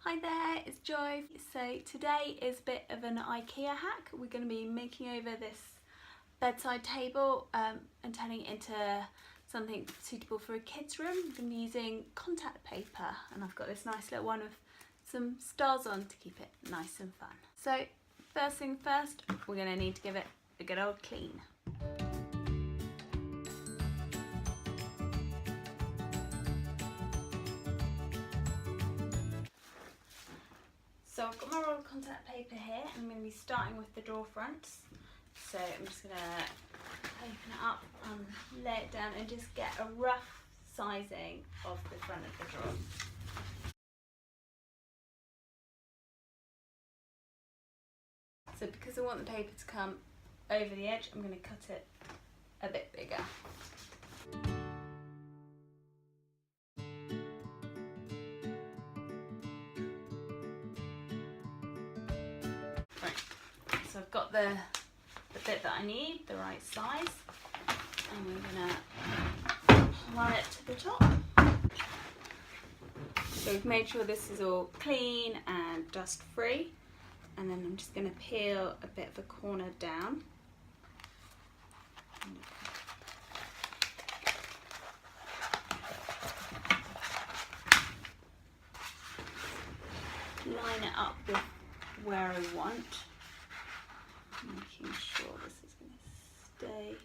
Hi there, it's Joy. So today is a bit of an Ikea hack. We're going to be making over this bedside table and turning it into something suitable for a kid's room. I'm going to be using contact paper, and I've got this nice little one with some stars on to keep it nice and fun. So first thing first, we're going to need to give it a good old clean. So I've got my roll of contact paper here, and I'm going to be starting with the drawer fronts. So I'm just going to open it up and lay it down and just get a rough sizing of the front of the drawer. So because I want the paper to come over the edge, I'm going to cut it a bit bigger. So I've got the bit that I need, the right size, and we're going to run it to the top. So we've made sure this is all clean and dust free, and then I'm just going to peel a bit of a corner down. Line it up with where I want. Making sure this is going to stay.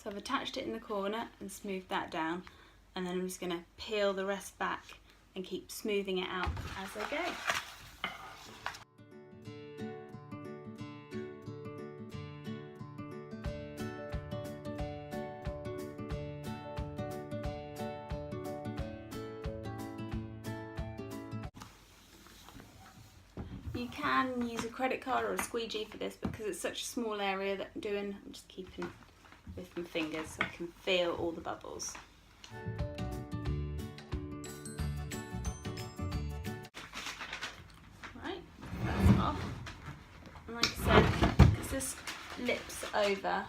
So I've attached it in the corner and smoothed that down, and then I'm just going to peel the rest back and keep smoothing it out as I go. You can use a credit card or a squeegee for this, because it's such a small area that I'm just keeping with my fingers so I can feel all the bubbles. Right, that's off. And like I said, because this lips over,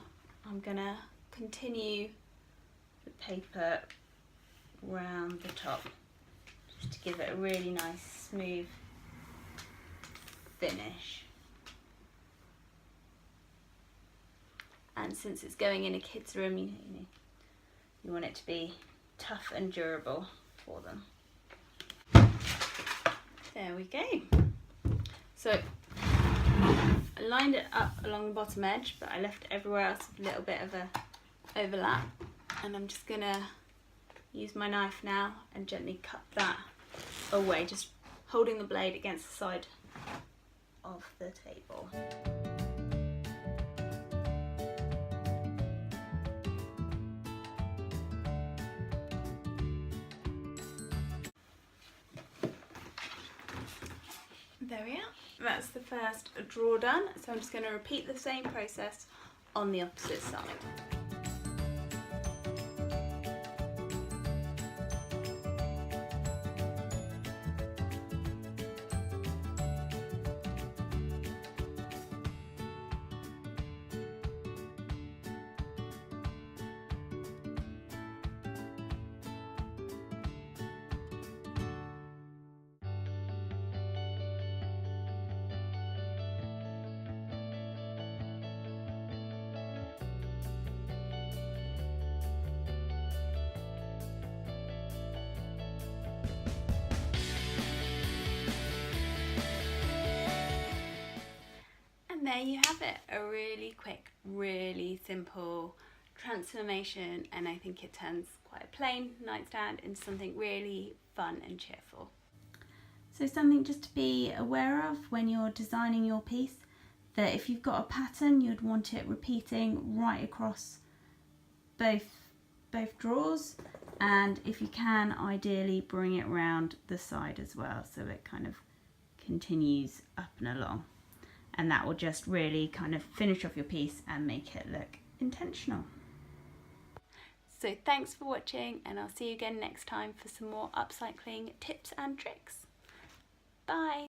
I'm gonna continue the paper round the top just to give it a really nice smooth finish. And since it's going in a kid's room, you want it to be tough and durable for them. There we go. So I lined it up along the bottom edge, but I left everywhere else a little bit of a overlap, and I'm just gonna use my knife now and gently cut that away, just holding the blade against the side of the table. There we are. That's the first drawer done. So I'm just going to repeat the same process on the opposite side. There you have it, a really quick, really simple transformation, and I think it turns quite a plain nightstand into something really fun and cheerful. So something just to be aware of when you're designing your piece, that if you've got a pattern, you'd want it repeating right across both drawers, and if you can, ideally bring it round the side as well, so it kind of continues up and along. And that will just really kind of finish off your piece and make it look intentional. So thanks for watching, and I'll see you again next time for some more upcycling tips and tricks. Bye!